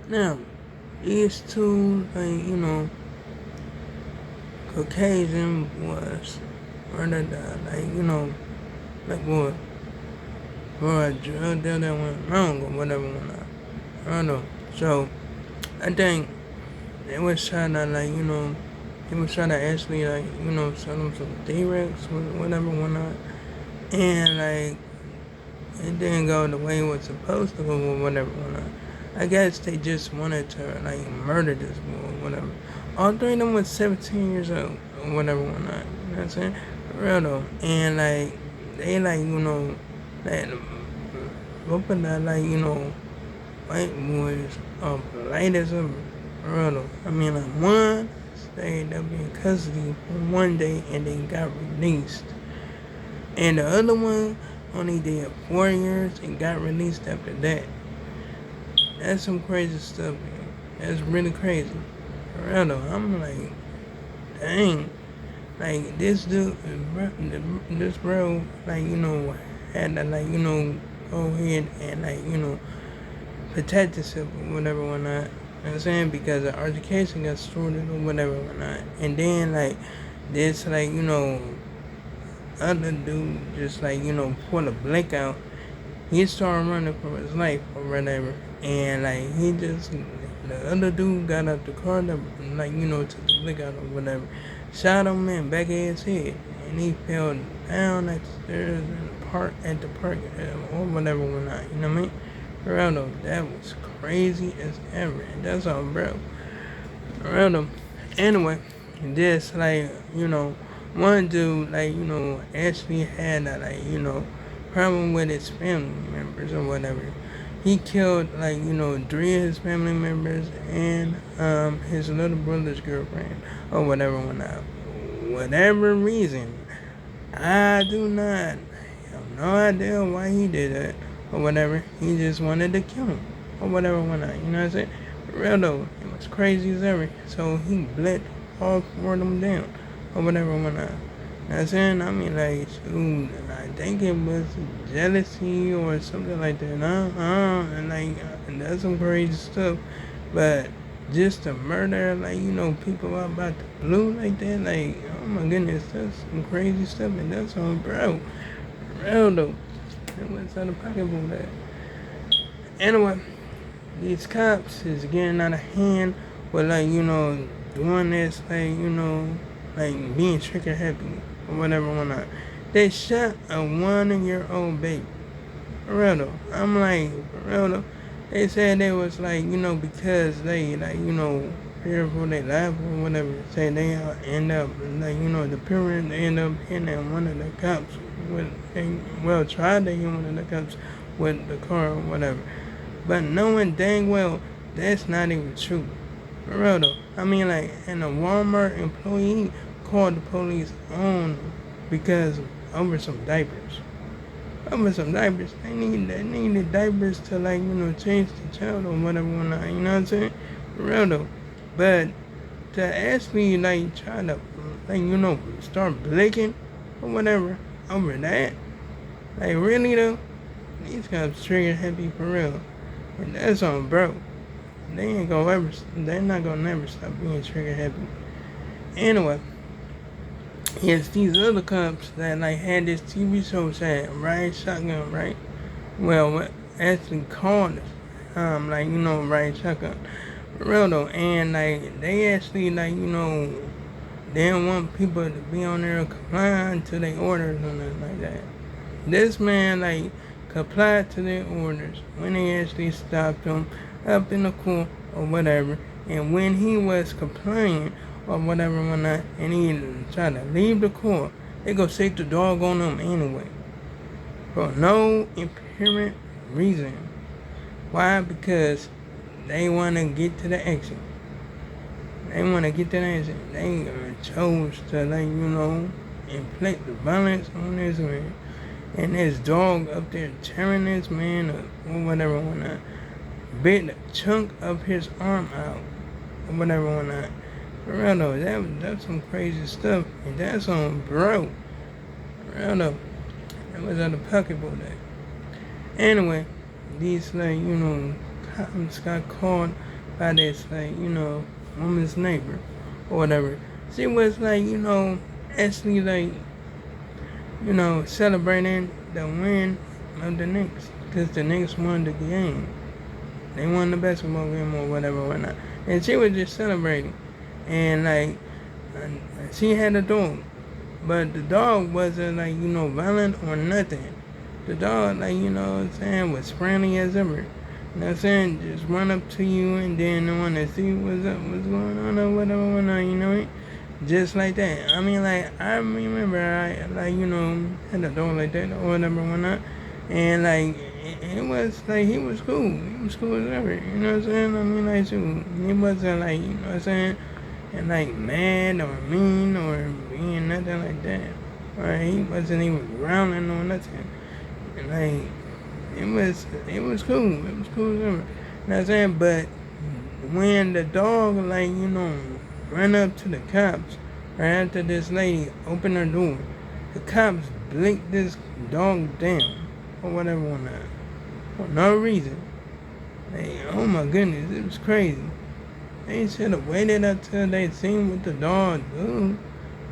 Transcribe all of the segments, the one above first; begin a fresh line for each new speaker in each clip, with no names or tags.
Now, these two, Caucasian was murdered, like what, for a drug deal that went wrong or whatever whatnot. I don't know. So, I think they was trying to, they was trying to actually, sell them some D-Rex or whatever whatnot. And, it didn't go the way it was supposed to go or whatever whatnot. I guess they just wanted to, murder this boy or whatever. All three of them was 17 years old or whatever whatnot. You know what I'm saying? For real though. And, they, like, both of the, white boys are polite as a brother. I mean, like, one stayed up in custody for one day and then got released. And the other one only did 4 years and got released after that. That's some crazy stuff, man. That's really crazy. For real though, I'm like, dang. Like, this dude, this bro, had to, go ahead and, protect himself or whatever, whatnot. You know what I'm saying? Because the education got sorted or whatever, whatnot. And then, this, other dude just, pulled a blank out. He started running for his life or whatever. And, the other dude got out the car, took the blank out or whatever. Shot him in the back of his head. And he fell down at the stairs in the park, or whatever, whatnot. You know what I mean? For real though, that was crazy as ever. And that's all, bro. For real though. Anyway, this, one dude, actually had a, problem with his family members or whatever. He killed, three of his family members and his little brother's girlfriend or whatever, whatnot. Whatever reason, I do not have no idea why he did that or whatever. He just wanted to kill him or whatever, whatnot. You know what I'm saying? For real though, it was crazy as ever. So he bled all four of them down or whatever, whatnot. You know what I'm saying? I mean, shoot, I think it was jealousy or something like that. And that's some crazy stuff. But just to murder, people about the blue like that, oh my goodness, that's some crazy stuff. And that's on, bro. Real though. It was out of pocket for that. Anyway, these cops is getting out of hand with, doing this, being trigger happy or whatever, whatnot. They shot a 1-year-old baby. For real though. I'm like, for real though. They said they was because they fear for their life or whatever. Say they end up the parent end up hitting one of the cops tried to hit one of the cops with the car or whatever. But knowing dang well that's not even true. For real though. I mean, and a Walmart employee called the police on because over some diapers. Over some diapers. They needed diapers to change the child or whatever, whatnot. You know what I'm saying? For real though. But to actually try to start blinking or whatever over that, really though, these cops trigger happy for real. And that's on bro. They're not gonna never stop being trigger happy. Anyway, yes, these other cops that had this TV show said Riot Shotgun, right? Well, actually called it, Riot Shotgun. For real though, and they actually they didn't want people to be on there complying to their orders or nothing like that. This man complied to their orders when they actually stopped him up in the court or whatever. And when he was complying or whatever, whatnot, and he tried to leave the court, they go shake the dog on him anyway. For no apparent reason. Why? Because they want to get to the exit. They want to get to the exit. They chose to inflict the violence on this man. And this dog up there tearing this man up or whatever, whatnot. Bit a chunk of his arm out or whatever, whatnot. For real though, that's some crazy stuff. And that's on bro. For real though. That was out of pocket for that. Anyway, these cops got called by this, woman's neighbor or whatever. She was actually celebrating the win of the Knicks because the Knicks won the game. They won the basketball game or whatever. And she was just celebrating. And she had a dog. But the dog wasn't violent or nothing. The dog, was friendly as ever. Just run up to you and then want to see what's going on or whatever, just like that. I mean, I remember I, had a dog like that or whatever, and it was he was cool. He was cool as ever, you know what I'm saying? I mean, shoot, he wasn't you know what I'm saying? And mad or mean or being nothing like that. Right? He wasn't even growling or nothing. And it was cool. It was cool as ever. You know what I'm saying? But when the dog ran up to the cops right after this lady opened her door, the cops blinked this dog down or whatever for no reason. Oh my goodness, it was crazy. They should have waited until they seen what the dog do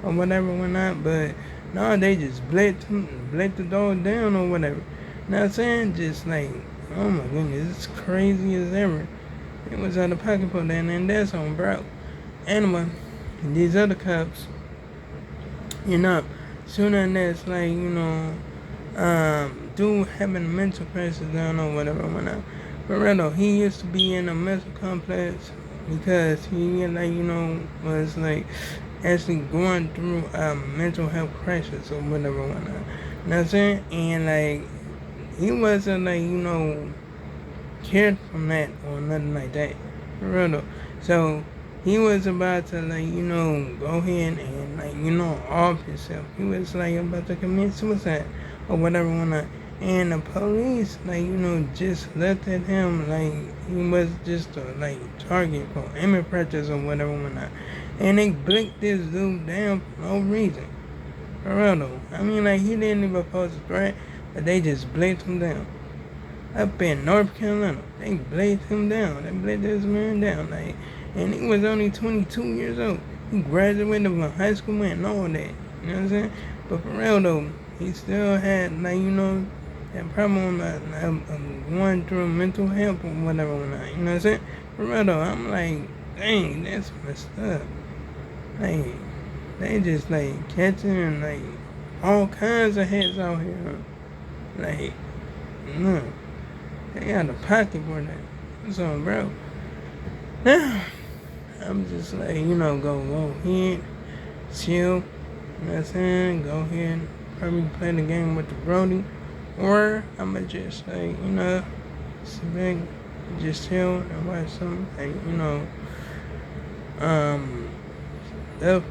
or whatever, but no, they just blinked the dog down or whatever. You know what I'm saying? Just oh my goodness, it's crazy as ever. It was out of pocket for that, and that's on bro. Anyway, these other cops, sooner that's dude having a mental crisis down or whatever. But real though, he used to be in a mental complex because he was actually going through a mental health crisis or whatever. You know what I'm saying? And he wasn't cared from that or nothing like that. For real though. So he was about to go ahead and off himself. He was about to commit suicide or whatever. And the police just looked at him he was just a target for aiming practice or whatever. And they blinked this dude down for no reason. For real though. I mean he didn't even pose a threat, but they just blinked him down. Up in North Carolina, they blinked him down. They blinked this man down. And he was only 22 years old. He graduated from high school and all that. You know what I'm saying? But for real though, he still had that problem of going through mental health or whatever. You know what I'm saying? For real though, I'm dang, that's messed up. They just catching all kinds of heads out here. No. They got a pocket for that. So, bro. Now, I'm just go ahead, chill. You know what I'm saying? Go ahead, probably play the game with the Brody. Or I'ma just sit back, just chill and watch some stuff,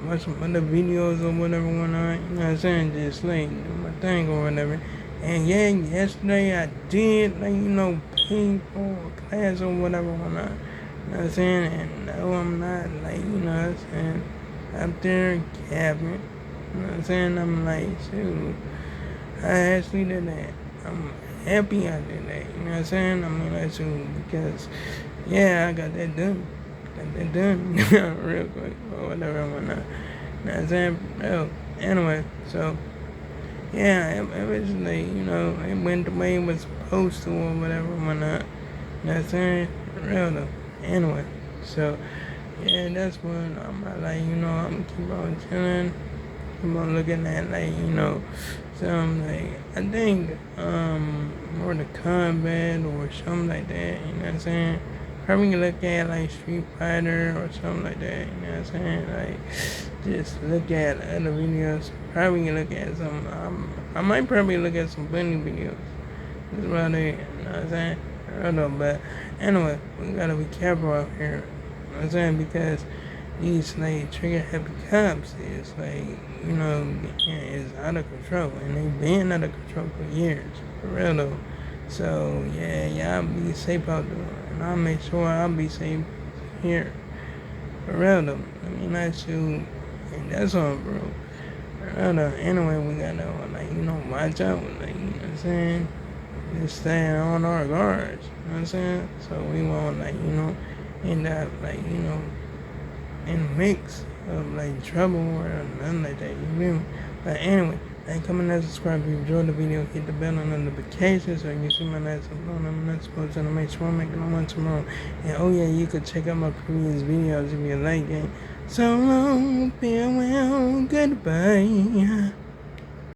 watch some other videos or whatever going on. You know what I'm saying? Just do my thing or whatever. And yeah, yesterday I did pay for a class or whatever going on. You know what I'm saying? And no, I'm not what I'm saying, up there capping. You know what I'm saying? I'm shoot, I actually did that. I'm happy I did that. You know what I'm saying? I mean, shoot, because yeah, I got that done. Real quick or whatever. You know what I'm saying? Well, anyway, so yeah, it was it went the way it was supposed to or whatever. You know what I'm saying? Real though. Anyway, so yeah, that's what I'm I'm gonna keep on chilling, keep on looking at some I think more the combat or something like that. You know what I'm saying? Probably look at Street Fighter or something like that. You know what I'm saying? Just look at other videos. Probably look at some. I might probably look at some bunny videos. That's about it. You know what I'm saying? I don't know, but anyway, we gotta be careful out here. You know what I'm saying? Because these trigger happy cops is is out of control, and they've been out of control for years. For real though. So yeah, y'all be safe out there, and I'll make sure I'll be safe here. For real though. I mean, and that's all, bro. For real though. Anyway, we gotta watch out. You know what I'm saying? Just stay on our guards. You know what I'm saying? So we won't and like in a mix of like trouble or nothing like that. You feel me? But anyway, like comment and subscribe if you enjoyed the video. Hit the bell on notifications so you can see my next upload. I'm not supposed to make sure I'm making one tomorrow. And oh yeah, you could check out my previous videos if you like it. So long, farewell, goodbye.